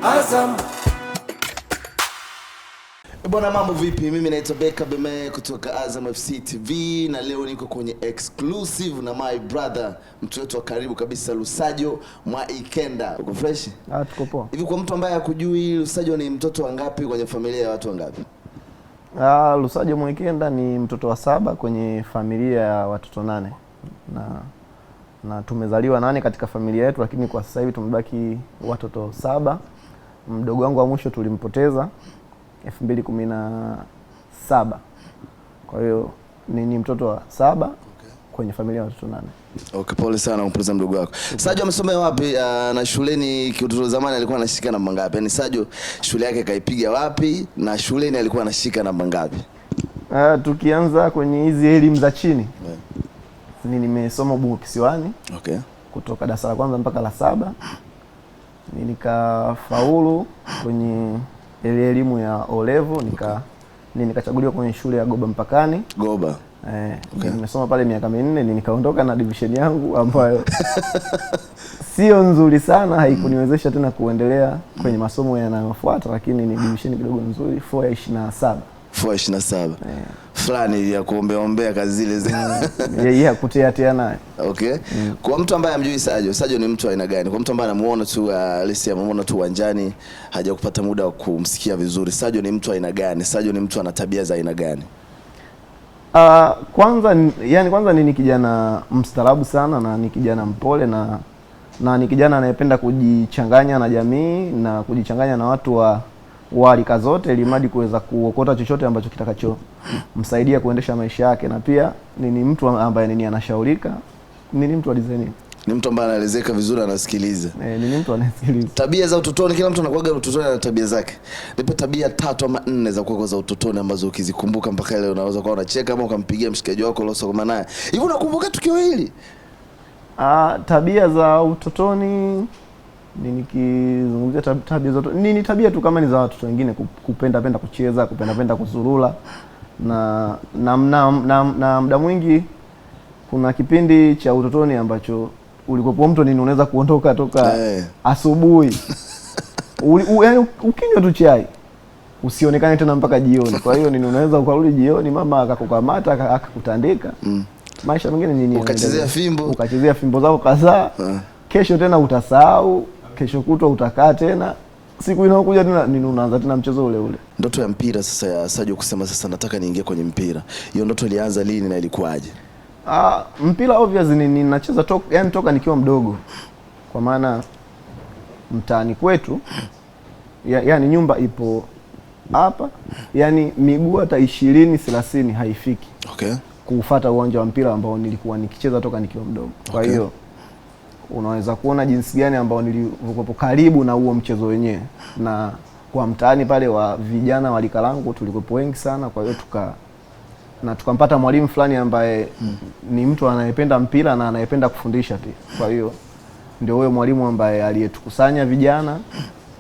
Azam. Bwana, mambo vipi? Mimi naitwa Beka Beme kutoka Azam FC TV na leo niko kwenye exclusive na my brother, mtu wetu wa karibu kabisa, Lusajo Mwaikenda. Uko fresh? Tuko poa. Hivi kwa mtu ambaye hakujui, Lusajo ni mtoto wangapi kwenye familia ya watu wangapi? Lusajo Mwaikenda ni mtoto wa 7 kwenye familia ya watoto 8. Na tumezaliwa 8 katika familia yetu, lakini kwa sasa hivi tumebaki watoto 7. Mdogo wangu wa mwisho tulimpoteza 2017. Kwa hiyo ni mtoto wa 7 kwenye familia ya watoto 8. Okay, pole sana kumpoteza mdogo wako. Sajo amesomea wapi na shuleni kiutoto zamani alikuwa anashika namba ngapi? Yaani Sajo shule yake kaipiga wapi na shuleni alikuwa anashika namba ngapi? Tukianza kwenye hizi elimu za chini. Nimesoma Ubungo Kisiwani. Okay. Kutoka darasa la kwanza mpaka la 7. Nikafaulu kwenye elimu ya O-level, nikachaguliwa kwenye shule ya Goba Mpakani. Goba. Okay. Nimesoma pale miaka 4, nikaondoka na division yangu ambayo sio nzuri sana, haikuniwezesha tena kuendelea kwenye masomo yanayofuata, lakini ni division kidogo nzuri, 427. 427. Fulani ya kuombea kazi zile yeye kutea naye. Okay. Kwa mtu ambaye amjui Sajo ni mtu aina gani? Kwa mtu ambaye anamuona tu amemuona tu uwanjani, hajakupata muda wa kumsikia vizuri, Sajo ni mtu aina gani? Sajo ni mtu ana tabia za aina gani? Kwanza ni kijana mstaarabu sana, na ni kijana mpole, na ni kijana anayependa kujichanganya na jamii na kujichanganya na watu wa rika zote, ili mradi kuweza kuokota chochote ambacho kitakachomsaidia kuendesha maisha yake. Na pia ni mtu ambaye anashaurika, ni mtu wa design. Ni mtu ambaye anaelezeka vizuri, anasikiliza. Ni mtu anasikiliza. Tabia za utotoni, kila mtu anakuwa utotoni na tabia zake. Nipe tabia 3 ama 4 za kwako za utotoni ambazo ukizikumbuka mpaka leo unaweza kuwa unacheka ama ukampigia mshikaji wako uliosoma naye. Hivi unakumbuka tukio hili? Tabia za utotoni nikizungumzia tabia zote ni tabia tu kama ni za watoto wengine, kupenda kucheza, kupenda kuzurula, na muda mwingi kuna kipindi cha utotoni ambacho ulikopo mtu unaweza kuondoka toka asubuhi yaani ukinywa tu chai usionekane tena mpaka jioni. Kwa hiyo unaweza ukarudi jioni mama akakukamata akakutandika. Maisha mengine ukachezea fimbo zako kadhaa. Kesho tena utasahau, kesho kutwa utakaa tena, siku inayokuja tena unaanza tena mchezo ule ule. Ndoto ya mpira sasa ya Sajo kusema sasa nataka niingie kwenye mpira, hiyo ndoto ilianza lini na ilikuwaje? Mpira obviously ninacheza toka nikiwa mdogo, kwa maana mtaani kwetu yani nyumba ipo hapa, yani miguu hata 20-30 haifiki. Okay. Kufuata uwanja wa mpira ambao nilikuwa nikicheza toka nikiwa mdogo. Kwa hiyo unaweza kuona jinsi gani ambao nilikuwa karibu na huo mchezo wenyewe, na kwa mtaani pale wa vijana wa lika langu tulikuwa wengi sana. Kwa hiyo tukampata mwalimu fulani ambaye ni mtu anayependa mpira na anayependa kufundisha pia. Kwa hiyo ndio huyo mwalimu ambaye aliyetukusanya vijana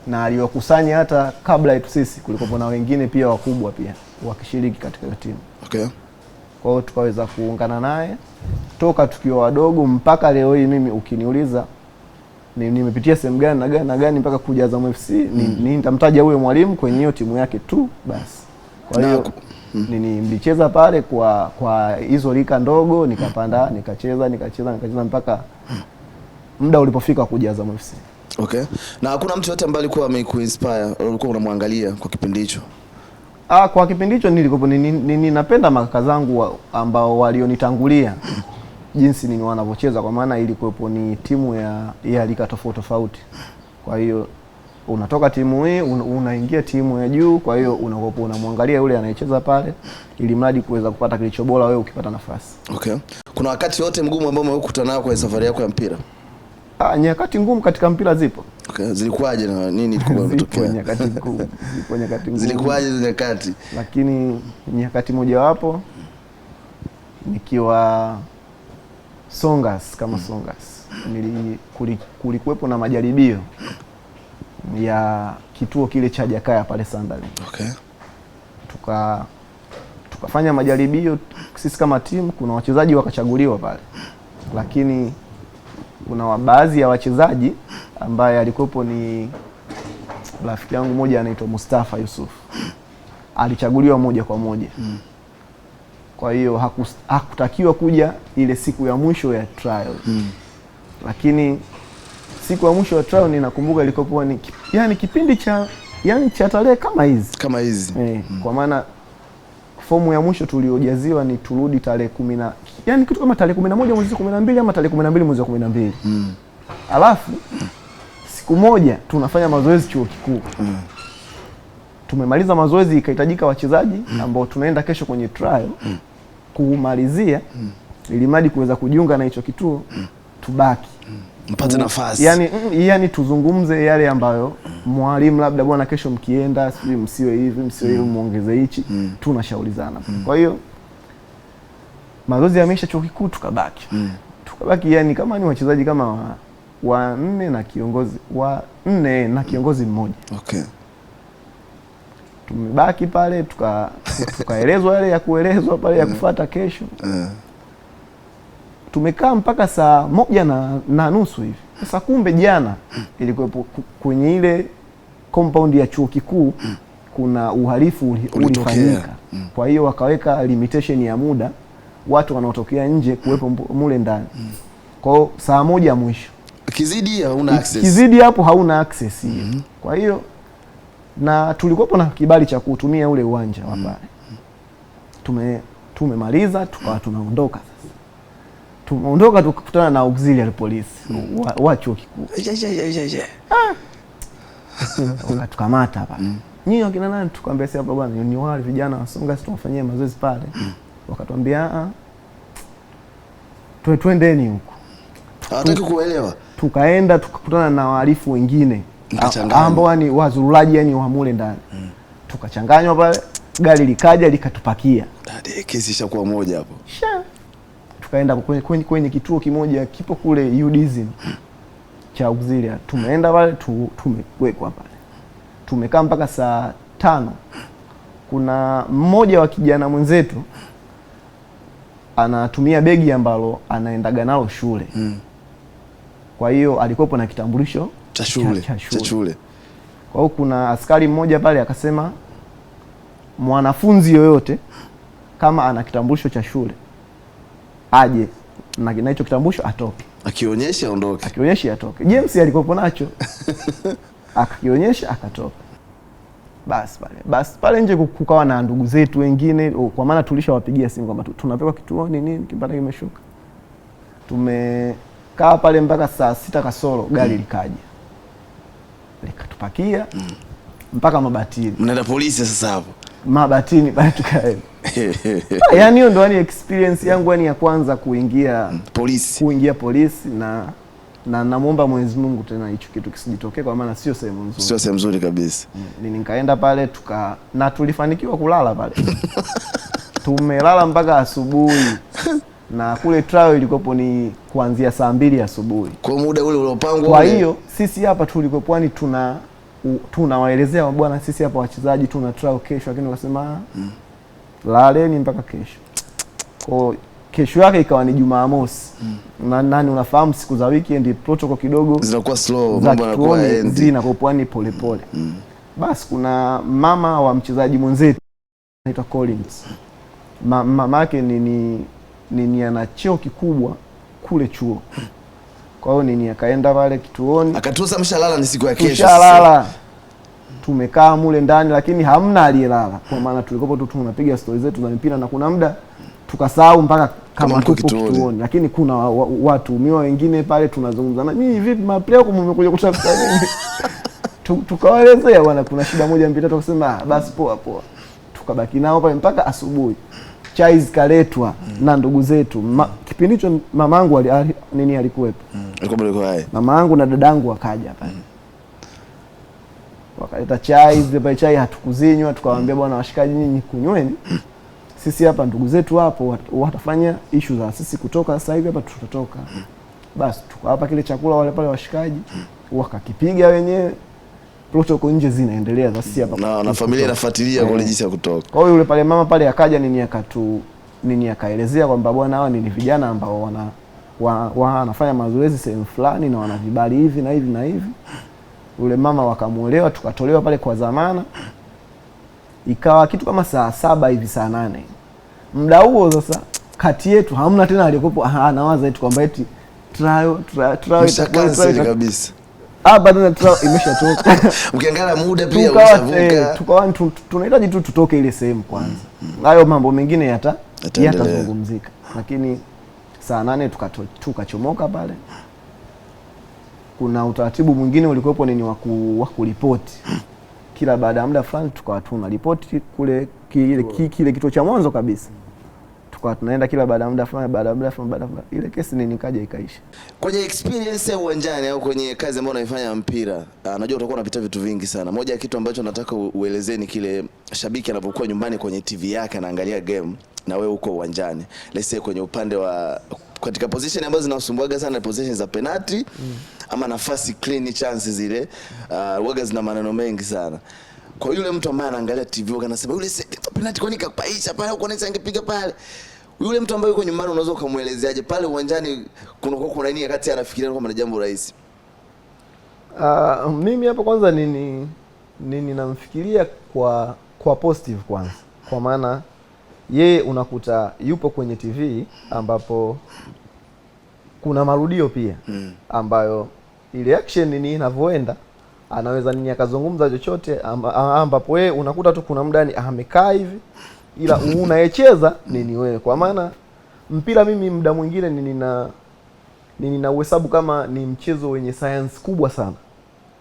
na aliyokusanya hata kabla yetu sisi, kulikuwa na wengine pia wakubwa pia wakishiriki katika timu. Okay. Kwa hiyo tukaweza kuungana naye toka tukiwa wadogo mpaka leo hii. Mimi ukiniuliza nimepitia sehemu gani na gani mpaka kuja Azam FC, nitamtaja huyo mwalimu kwenye hiyo timu yake tu basi. Kwa hiyo nilicheza pale kwa hizo lika ndogo, nikapanda nikacheza mpaka muda ulipofika kuja Azam FC. Okay. Na hakuna mtu yote ambaye alikuwa amekuinspire, ulikuwa unamwangalia kwa kipindi hicho? Kwa kipindi hicho ninapenda makaka zangu ambao walionitangulia jinsi wanavyocheza, kwa maana ilikuwepo ni timu ya lika tofauti. Kwa hiyo unatoka timu hii unaingia timu ya juu, kwa hiyo unakopo unamwangalia yule anayecheza pale, ili mradi kuweza kupata kilicho bora wewe ukipata nafasi. Okay. Kuna wakati wote mgumu ambao umekutana nao kwa safari yako ya mpira? Nyakati ngumu katika mpira zipo. Okay. Zilikuwaje na nini ilikuwa imetokea? Nyakati ngumu. Zilikuwaje nyakati? Lakini nyakati mojawapo nikiwa Songas kulikuwepo na majaribio ya kituo kile cha Jakaya pale Sandali. Okay. Tukafanya majaribio sisi kama timu, kuna wachezaji wakachaguliwa pale. Lakini kuna baadhi ya wachezaji ambaye alikuwepo ni rafiki yangu mmoja anaitwa Mustafa Yusuf alichaguliwa moja kwa moja. Kwa hiyo hakutakiwa kuja ile siku ya mwisho ya trial. Lakini siku ya mwisho ya trial ninakumbuka ilikokuwa ni yani kipindi cha tarehe kama hizi. Kwa maana fomu ya mwisho tuliojaziwa ni turudi tarehe 10, yani kitu kama tarehe 11 mwezi wa 12 ama tarehe 12 mwezi wa 12. Alafu siku moja tunafanya mazoezi chuo kikuu. Tumemaliza mazoezi, ikahitajika wachezaji ambao tunaenda kesho kwenye trial kumalizia ili mradi kuweza kujiunga na hicho kituo tubaki mpate nafasi. Yani tuzungumze yale ambayo mwalimu labda bwana kesho mkienda sisi msiwe hivi muongeze hichi, tunashauriana. Kwa hiyo mazoezi yameisha chuo kikuu tukabaki. Yani kama ni wachezaji kama wanne na kiongozi mmoja. Okay. Tumebaki pale tukaelezwa yale ya kuelezwa pale ya kufuata kesho. Tumekaa mpaka saa 1:30 hivi. Sasa kumbe jana ilikuwa kwenye ile compound ya chuo kikuu kuna uhalifu ulifanyika. Kwa hiyo wakaweka limitation ya muda watu wanaotokea nje kuwepo mule ndani. Kwa hiyo saa 1 mwisho. Kizidi hauna access. Kizidi hapo hauna access. Kwa hiyo na tulikuwa na kibali cha kutumia ule uwanja wa pale. Tumemaliza tukawa tunaondoka sasa. Tumeondoka tukakutana na auxiliary police wa chuo kikuu. Tukamata hapa. Nyinyi wakina nani? Tukamwambia si hapa bwana, ni wale vijana wasonga sisi tunafanyia mazoezi pale. Wakatuambia twendeni huko. Hawataki kuelewa. Tukaenda tukakutana na wahalifu wengine ambao ni wazurulaji yani wa mule ndani. Tukachanganywa pale, gari likaja likatupakia. Kesi ishakuwa moja hapo. Tukaenda kwenye kituo kimoja kipo kule UDSM cha auxiliary. Tumeenda pale tumewekwa pale. Tumekaa mpaka saa 5. Kuna mmoja wa kijana mwenzetu anatumia begi ambalo anaendaga nalo shule. Kwa hiyo alikuwa na kitambulisho cha shule. Kwa hiyo kuna askari mmoja pale akasema mwanafunzi yoyote kama ana kitambulisho cha shule aje na hicho kitambulisho atoke. Akionyesha aondoke. Akionyesha atoke. James alikuwa nacho. Akionyesha akatoka. Basi pale nje kukawa na ndugu zetu wengine, kwa maana tulishawapigia simu kwamba tunapewa kituoni nini kipata kimeshuka. Tumekaa pale mpaka saa 6 kasoro gari likaja. Likatupakia mpaka Mabatini. Mnaenda polisi sasa hapo. Mabatini pale tukaenda. Yaani hiyo ndo experience yangu ya kwanza kuingia polisi na namuomba Mwenyezi Mungu tena hicho kitu kisijitokee kwa maana sio sehemu nzuri. Sio sehemu nzuri kabisa. Nikaenda pale na tulifanikiwa kulala pale. Tumelala mpaka asubuhi. Na kule trial ilikopo ni kuanzia saa 2 asubuhi. Kwa muda ule uliopangwa. Kwa hiyo sisi hapa tulikopo ni tunawaelezea bwana sisi hapa wachezaji tuna trial kesho, lakini wakasema laleni mpaka kesho. Kwa kesho yake ikawa ni Jumamosi. Nani unafahamu siku za weekend protocol kidogo zinakuwa slow, mambo yanakuwa zinakuwa ni pole pole. Basi kuna mama wa mchezaji mwenzetu anaitwa Collins. Mama yake ni ana cheo kikubwa kule chuo. Kwa hiyo akaenda pale kituoni. Akatusa mshalala ni siku ya kesho. Mshalala. Tumekaa mule ndani lakini hamna aliyelala. Kwa maana tulikopo tu tunapiga stories zetu za mpira na kuna muda tukasahau mpaka kama tupo kituoni. Lakini kuna watu miwa wengine pale tunazungumza na mimi vipi maplayer huko mmekuja kutafuta nini? Tukawaelezea bwana kuna shida moja mbili tatu kusema basi poa. Tukabaki nao pale mpaka asubuhi. Chai zikaletwa na ndugu zetu. Kipindi hicho mamangu alikuwepo. Mamangu na dadangu wakaja pale. Wakaleta chai, zile chai hatukuzinywa, tukawaambia bwana washikaji nyinyi kunyweni. Sisi hapa ndugu zetu hapo watafanya issue za sisi kutoka sasa hivi hapa tutatoka. Basi tukawapa kile chakula wale pale washikaji, wakakipiga wenyewe. Protocol nje zinaendelea za sisi hapa. Na familia inafuatilia kwa jinsi ya kutoka. Kwa hiyo yule pale mama pale akaja akaelezea kwamba bwana hawa ni vijana ambao wanafanya mazoezi sehemu fulani na wana vibali hivi na hivi na hivi. Yule mama wakamuelewa, tukatolewa pale kwa dhamana. Ikawa kitu kama saa 7 hivi saa 8. Muda huo sasa kati yetu hamna tena alikopo anawaza eti kwamba eti trial kabisa. Bado trial imeshatoka. Ukiangalia muda pia ushavuka. Tukawa tunahitaji tu tutoke ile sehemu kwanza. Hayo mambo mengine yatazungumzika. Lakini saa 8 tukachomoka pale. Kuna utaratibu mwingine ulikuwepo ni wa kuripoti. Kila baada ya muda fulani tukawa tunaripoti kule kile kituo cha mwanzo kabisa. Tukawa tunaenda kila baada ya muda fulani ile kesi nikaja ikaisha. Kwenye experience ya uwanjani au kwenye kazi ambayo unaifanya mpira, najua utakuwa unapita vitu vingi sana. Moja ya kitu ambacho nataka uelezee ni kile shabiki anapokuwa nyumbani kwenye TV yake anaangalia game na wewe uko uwanjani. Let's say kwenye upande wa katika position ambazo zinasumbuaga sana position za penalty ama nafasi clean chances zile, waga zina maneno mengi sana. Kwa yule mtu ambaye anaangalia TV waga anasema yule penalty kwani kapaisha pale huko anaweza angepiga pale. Yule mtu ambaye yuko nyumbani unaweza kumuelezeaje pale uwanjani kuna nini wakati anafikiria kwamba ni jambo rahisi? Mimi hapa kwanza nini namfikiria kwa positive kwanza. Kwa maana yeye unakuta yupo kwenye TV ambapo kuna marudio pia ambayo ile action ni inavyoenda anaweza nini akazungumza chochote ambapo wewe unakuta tu kuna muda amekaa hivi ila unayecheza nini wewe. Kwa maana mpira mimi muda mwingine nina uhesabu kama ni mchezo wenye science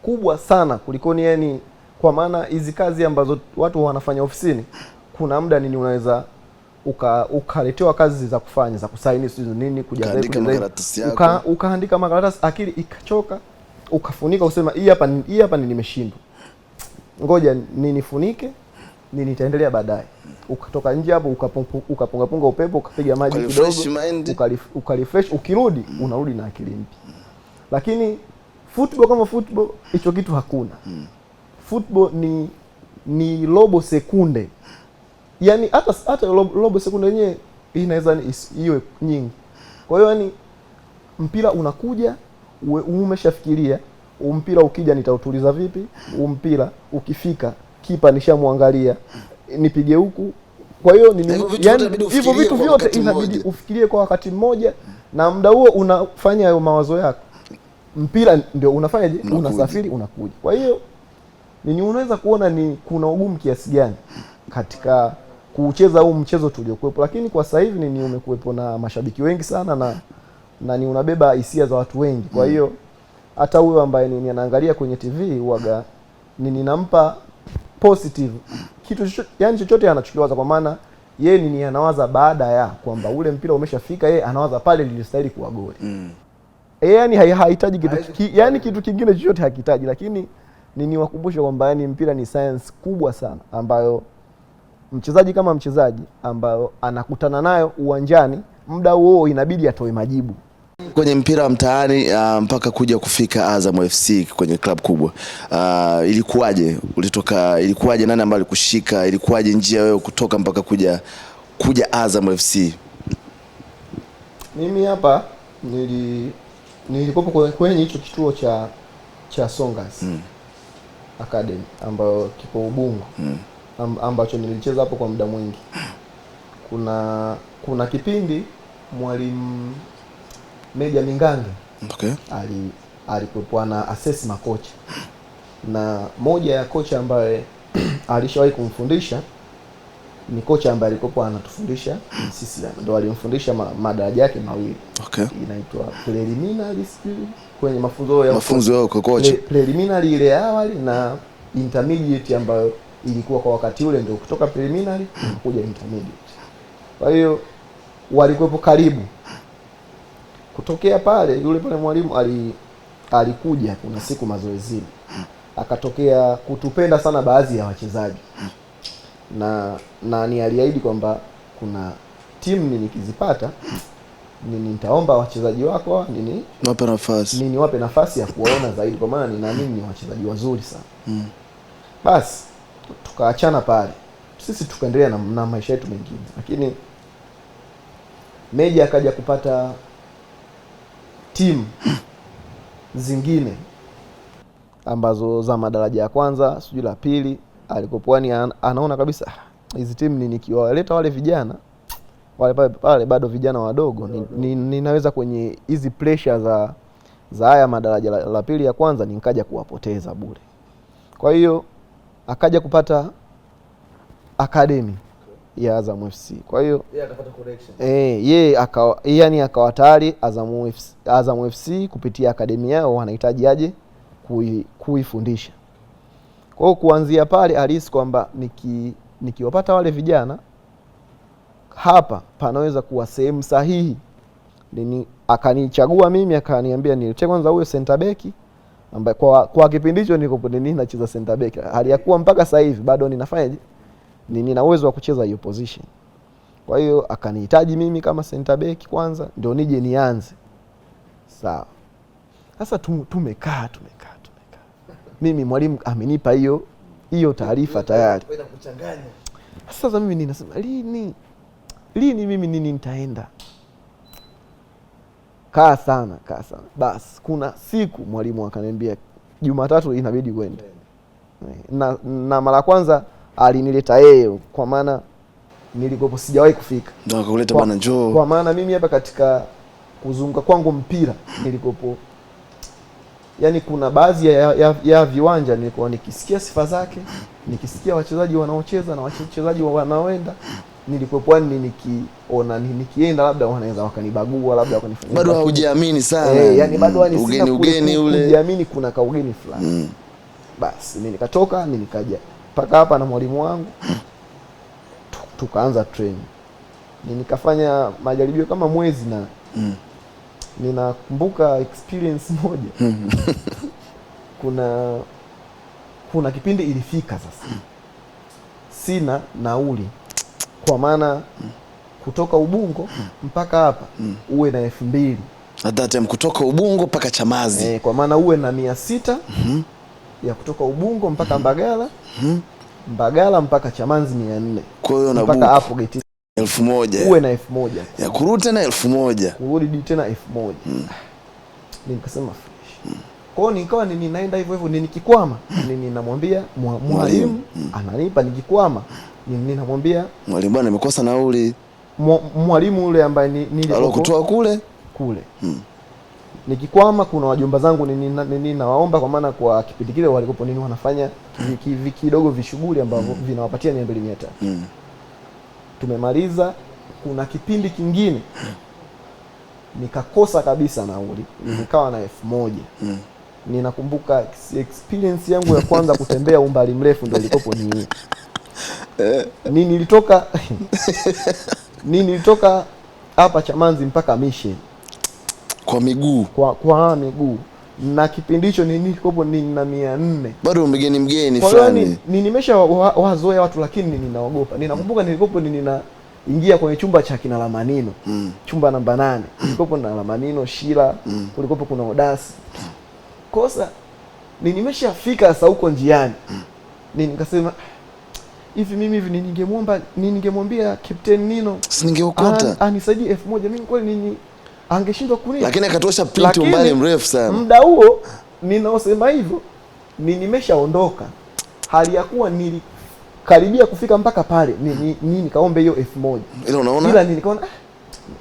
kubwa sana kulikoni yani. Kwa maana hizi kazi ambazo watu wanafanya ofisini kuna muda nini unaweza ukaletewa kazi za kufanya za kusaini nini kujaza ukaandika makaratasi akili ikachoka ukafunika usema hii hapa nimeshindwa, ngoja nifunike nitaendelea baadaye. Ukatoka nje hapo ukapunga upepo ukapiga maji kidogo ukarefresh, ukirudi unarudi na akili mpya. Lakini football kama football hicho kitu hakuna. Football ni robo sekunde. Yaani hata robo sekunde yenyewe inaweza iwe nyingi. Kwa hiyo yani mpira unakuja umeshafikiria mpira ukija nitautuliza vipi, mpira ukifika kipa nishamwangalia nipige huku. Kwa hiyo hivyo vitu vyote inabidi ufikirie kwa wakati mmoja na muda huo unafanya hayo mawazo yako. Mpira ndio unafanyaje? Unasafiri unakuja. Kwa hiyo unaweza kuona kuna ugumu kiasi gani katika kucheza huu mchezo tuliokuepo. Lakini kwa sasa hivi umekuepo na mashabiki wengi sana na unabeba hisia za watu wengi. Kwa hiyo hata huyo ambaye anaangalia kwenye TV huaga nampa positive kitu yani chochote anachokiwaza. Kwa maana yeye anawaza baada ya kwamba ule mpira umeshafika, yeye anawaza pale lilistahili kuwa goli. Yani hahitaji kitu kingine chochote hakihitaji. Lakini niwakumbusha kwamba yani mpira ni science kubwa sana ambayo mchezaji kama mchezaji ambayo anakutana nayo uwanjani muda huo inabidi atoe majibu. Kwenye mpira wa mtaani mpaka kuja kufika Azam FC kwenye club kubwa, ilikuwaje nani ambaye alikushika, ilikuwaje njia wewe kutoka mpaka kuja Azam FC? Mimi hapa nilikuwa kwenye hicho kituo cha Songas Academy ambayo kipo Ubungo, ambacho nilicheza hapo kwa muda mwingi. Kuna kipindi mwalimu Meja Mingange alikuwa na assess makocha, na moja ya kocha ambaye alishawahi kumfundisha ni kocha ambaye alikuwa anatufundisha sisi, ndio alimfundisha madaraja yake mawili. Inaitwa preliminary kwenye mafunzo yao kwa kocha, preliminary ile awali na intermediate ambayo ilikuwa kwa wakati ule ndio kutoka preliminary kuja intermediate. Kwa hiyo walikuwepo karibu. Kutokea pale yule pale mwalimu alikuja kuna siku mazoezini, akatokea kutupenda sana baadhi ya wachezaji na aliahidi kwamba kuna timu nikizipata nitaomba wachezaji wako wape nafasi ya kuwaona zaidi, kwa maana ninaamini ni wachezaji wazuri sana. Basi tukaachana pale, sisi tukaendelea na maisha yetu mengine. Lakini Meja akaja kupata timu zingine ambazo za madaraja ya kwanza sijui la pili, alikopo ni anaona kabisa hizi timu nikiwaleta wale vijana wale bado vijana wadogo, ninaweza kwenye hizi pressure za haya madaraja la pili ya kwanza nikaja kuwapoteza bure. Kwa hiyo akaja kupata academy ya Azam FC. Kwa hiyo yeye akapata correction. Yani akawa tayari Azam FC kupitia academy yao wanahitaji aje kuifundisha. Kwa hiyo kuanzia pale alihisi kwamba nikiwapata wale vijana hapa panaweza kuwa sehemu sahihi. Akanichagua mimi, akaniambia niletee kwanza huyo center back ambaye kwa kipindi hicho niko nacheza center back. Hali ya kuwa mpaka sasa hivi bado ninafanyaje? Nina uwezo wa kucheza hiyo position. Kwa hiyo akanihitaji mimi kama center back kwanza ndio nije nianze. Sawa. Sasa tumekaa. Mimi mwalimu amenipa hiyo taarifa tayari. Sasa mimi ninasema lini mimi nitaenda? Kaa sana. Basi kuna siku mwalimu akaniambia Jumatatu inabidi uende. Na mara kwanza alinileta yeye kwa maana nilikopo sijawahi kufika. Ndio akakuleta bwana njoo. Kwa maana mimi hapa katika kuzunguka kwangu mpira nilikopo, yani kuna baadhi ya viwanja nilikuwa nikisikia sifa zake, nikisikia wachezaji wanaocheza na wachezaji wanaoenda, nilikopo nikiona nikienda labda wanaweza wakanibagua, labda wakanifanya. Bado haujiamini sana. Yani bado ni ugeni ule. Kujiamini kuna kaugeni fulani. Basi mimi nikatoka, nikaja mpaka hapa na mwalimu wangu. Tukaanza training. Nikafanya majaribio kama mwezi na ninakumbuka experience moja. Kuna kipindi ilifika sasa sina nauli, kwa maana kutoka Ubungo mpaka hapa uwe na 2000. At that time kutoka Ubungo mpaka Chamazi. Kwa maana uwe na 600 ya kutoka Ubungo mpaka Mbagala. Mbagala mpaka Chamazi 400. Kwa hiyo na mpaka hapo geti 1000. Uwe na 1000. Ya kurudi tena 1000. Kurudi tena 1000. Nikasema fresh. Kwa hiyo nikawa ninaenda hivyo nikikwama ninamwambia mwalimu ananipa, nikikwama ninamwambia mwalimu bwana nimekosa nauli. Mwalimu yule ambaye nilikutoa kule. Nikikwama kuna wajomba zangu nawaomba, kwa maana kwa kipindi kile walikopo wanafanya kidogo vishughuli ambavyo vinawapatia 200-300. Tumemaliza, kuna kipindi kingine nikakosa kabisa nauli, nikawa na 1000. Ninakumbuka experience yangu ya kwanza kutembea umbali mrefu ndio ilikopo nilitoka hapa Chamazi mpaka Mission kwa miguu. Kwa miguu. Na kipindi hicho nilikopo nina 400. Bado mgeni fulani. Nimesha wazoea watu lakini ninaogopa. Ninakumbuka nilikopo ninaingia kwenye chumba cha kina Lamanino. Chumba namba 8. Nilikopo na Lamanino, Shila, kulikopo kuna Odasi. Kosa nimeshafika sasa huko njiani. Nikasema hivi mimi ningemwambia Captain Nino singeokota anisaidie 1000, mimi kweli angeshindwa kunipa. Lakini akatosha print umbali mrefu sana. Muda huo ninaosema hivyo nimeshaondoka. Hali ya kuwa nilikaribia kufika mpaka pale nikaombe hiyo 1000. Ila nikaona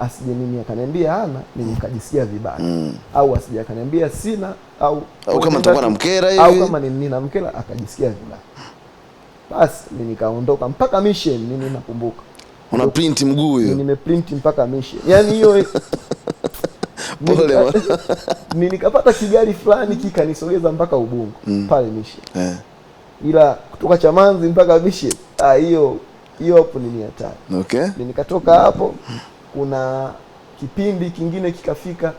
asije mimi akaniambia hana, nikajisikia vibaya. Au asije akaniambia sina, au kama nitakuwa na mkera hivi, au kama nina mkera akajisikia vibaya. Basi nikaondoka mpaka Mission. Nakumbuka una print mguu hiyo. Nimeprint mpaka Mission. Yaani hiyo nikapata kigari fulani kikanisogeza mpaka Ubungo pale Mission. Ila kutoka Chamazi mpaka Mission hiyo hapo ni hatari. Okay. Nikatoka hapo, kuna kipindi kingine kikafika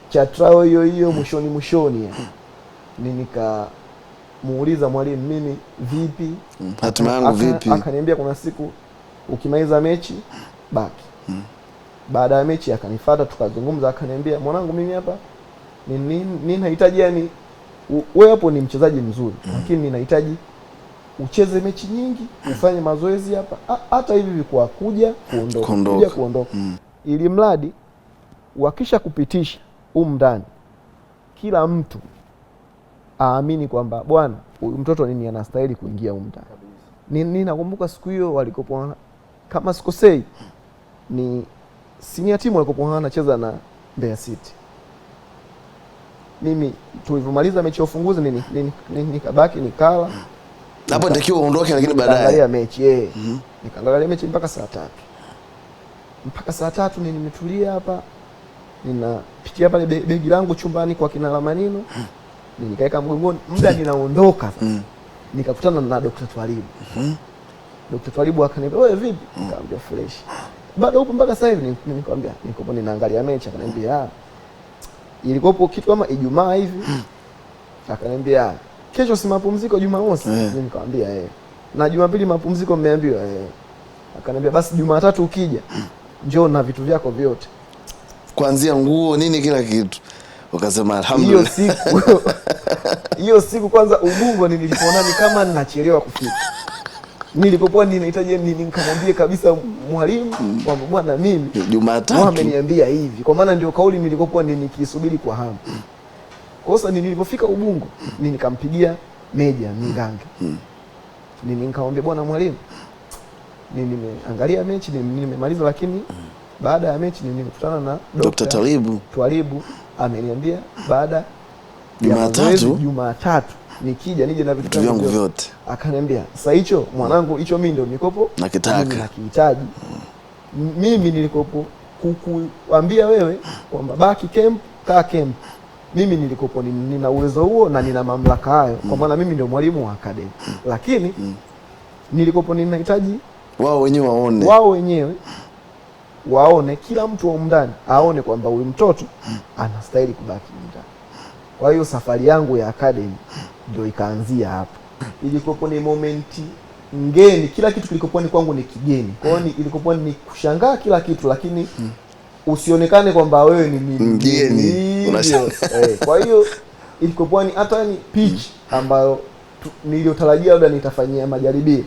cha trial hiyo mwishoni nikamuuliza mwalimu, mimi vipi? Hatima yangu vipi? Akaniambia kuna siku ukimaliza mechi baki. Baada ya mechi akanifuata, tukazungumza, akaniambia mwanangu, mimi hapa ninahitaji, yani wewe hapo ni mchezaji mzuri, lakini ninahitaji ucheze mechi nyingi, ufanye mazoezi hapa, hata hivi kwa kuja kuondoka. Ili mradi wakisha kupitisha ndani, kila mtu aamini kwamba bwana huyu mtoto nini anastahili kuingia umta. Nakumbuka siku hiyo walikopo, kama sikosei, ni senior team walikopo anacheza na Mbeya City. Mimi tulivyomaliza mechi ya ufunguzi nikabaki nikala. Hapo nitakiwa uondoke, lakini baadaye nikaangalia mechi nikaangalia mechi mpaka saa 3. Mpaka saa 3 nimetulia hapa, ninapitia pale begi langu chumbani kwa kina Lamanino, nikaeka mgongoni, muda ninaondoka sasa. Nikakutana na Dr. Twalibu. Dr. Twalibu akaniambia, "Wewe vipi?" Nikamwambia fresh. "Bado upo mpaka sasa hivi?" Nikamwambia, "Niko ninaangalia mechi." Akaniambia, ilikopo kitu kama Ijumaa hivi. Akaniambia, "Kesho si mapumziko Jumamosi?" Nikamwambia, "Na Jumapili mapumziko mmeambiwa?" Akaniambia, "Basi Jumatatu ukija, njoo na vitu vyako vyote. Kuanzia nguo nini kila kitu." Ukasema alhamdulillah. Hiyo siku kwanza Ubungo nilipoona ni kama ninachelewa kufika. Nilipokuwa ninahitaji nikamwambie kabisa mwalimu kwamba bwana mimi Jumatatu ameniambia hivi. Kwa maana ndio kauli nilikokuwa nikisubiri kwa hamu. Kwa sababu nilipofika Ubungo nikampigia Meja Mingange. Nikamwambia bwana mwalimu, nimeangalia mechi nimemaliza, lakini baada ya mechi nimekutana na Dr. Twalibu ameniambia baada Jumatatu nikija nije na vitu vyangu vyote. Akaniambia, "Sasa hicho mwanangu, hicho mimi ndio nikopo nakihitaji. Mimi nilikopo kukuambia wewe kwamba baki camp, kaa camp. Mimi nilikopo nina uwezo huo na nina mamlaka hayo, kwa maana mimi ndio mwalimu wa academy. Lakini nilikopo ninahitaji wao wenyewe waone, kila mtu wa ndani aone kwamba huyu mtoto anastahili kubaki ndani." Kwa hiyo safari yangu ya academy ndio ikaanzia hapo. Ilikopo ni momenti ngeni, kila kitu kilikopo ni kwangu ni kigeni. Kwa hiyo ilikopo ni kushangaa kila kitu, lakini usionekane kwamba wewe ni mgeni. Kwa hiyo ilikopo ni hata ni pitch ambayo niliotarajia labda nitafanyia majaribio,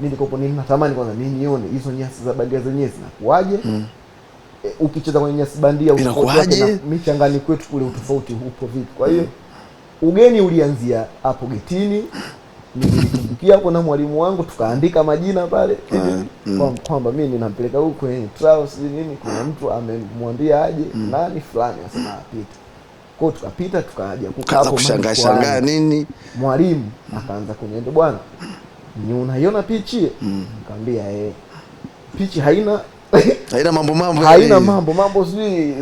nilikopo ninatamani kwanza nione hizo nyasi za bandia zenyewe zinakuaje. Ukicheza kwenye nyasi bandia inakuaje, michanganyiko kwetu kule utofauti upo vipi. Kwa hiyo ugeni ulianzia hapo getini. Nilikumbukia hapo na mwalimu wangu tukaandika majina pale kwamba mimi ninampeleka huko kwenye trials nini, kuna mtu amemwambia aje nani fulani, asema apite. Kwa tukapita tukaja kukaa hapo kushangaa nini, mwalimu akaanza kuniambia, "Bwana, ni unaiona pichi?" Nikamwambia pichi haina mambo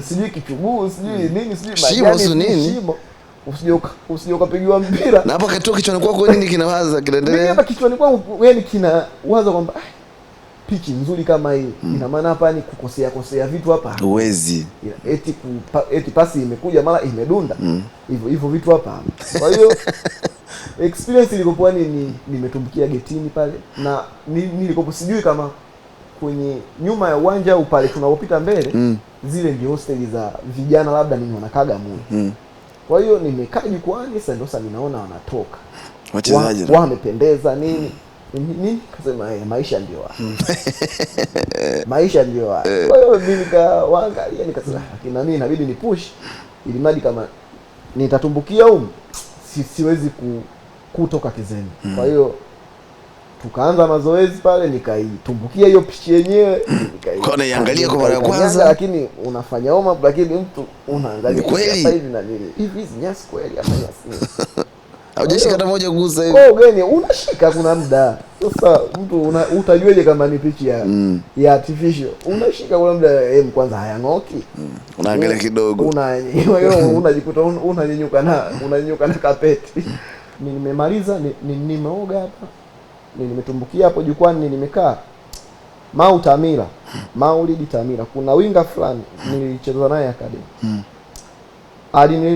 sijui kichuguu sijui nini sijui majani shimo, usije ukapigiwa mpira. Na hapo katoka kichwani kwako nini kinawaza kinaendelea? Mimi hapa kichwani kwangu kinawaza kwamba pichi nzuri kama hii ina maana hapa ni kukosea vitu hapa uwezi, eti pasi imekuja mara imedunda hivyo vitu hapa. Kwa hiyo experience ilikokuwa nimetumbukia getini pale, na nilikopo sijui kama kwenye nyuma ya uwanja au pale tunapopita mbele zile ndio hosteli za vijana labda nini wanakaga mule. Kwa hiyo nimekaa jukwani, sasa ninaona wanatoka wachezaji wamependeza nini kasema maisha ndio maisha ndio. Kwa hiyo mimi nikawaangalia nikasema lakini nini inabidi ni push ili mradi kama nitatumbukia siwezi kutoka kizeni. Kwa hiyo tukaanza mazoezi pale, nikaitumbukia hiyo pichi yenyewe, nikaiangalia kwa mara ya kwanza, lakini unafanya homa, lakini mtu unaangalia sasa hivi na nini hivi nyasi kweli hapa nyasi haujashika hata moja kugusa hivi. Kwa ugeni unashika kuna muda. Sasa mtu utajueje kama ni pichi ya artificial? Unashika kuna muda kwanza hayang'oki. Unaangalia kidogo. Unajikuta unanyanyuka na kapeti. Nimemaliza nimeoga hapa. Nimetumbukia hapo jukwani nimekaa. Maulidi Tamira. Kuna winga fulani nilicheza naye academy.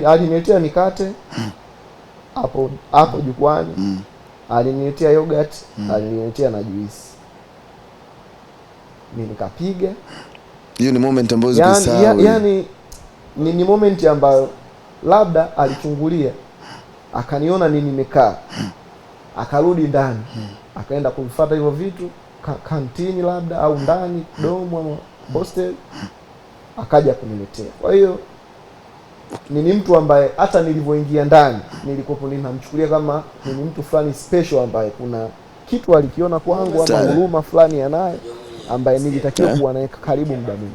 Aliniletea mikate. Hapo jukwani aliniletea yogurt, aliniletea na juice. Mimi nikapiga. Hiyo ni moment ambayo zikisahau. Yani ni moment ambayo labda alichungulia akaniona nini nimekaa. Akarudi ndani. Akaenda kufuata hivyo vitu kantini labda au ndani domo ama hostel, akaja kuniletea. Kwa hiyo ni mtu ambaye hata nilivyoingia ndani nilikuwa ninamchukulia kama ni mtu fulani special ambaye kuna kitu alikiona kwangu ama huruma fulani anaye ambaye nilitakiwa kuwa naye karibu muda mwingi.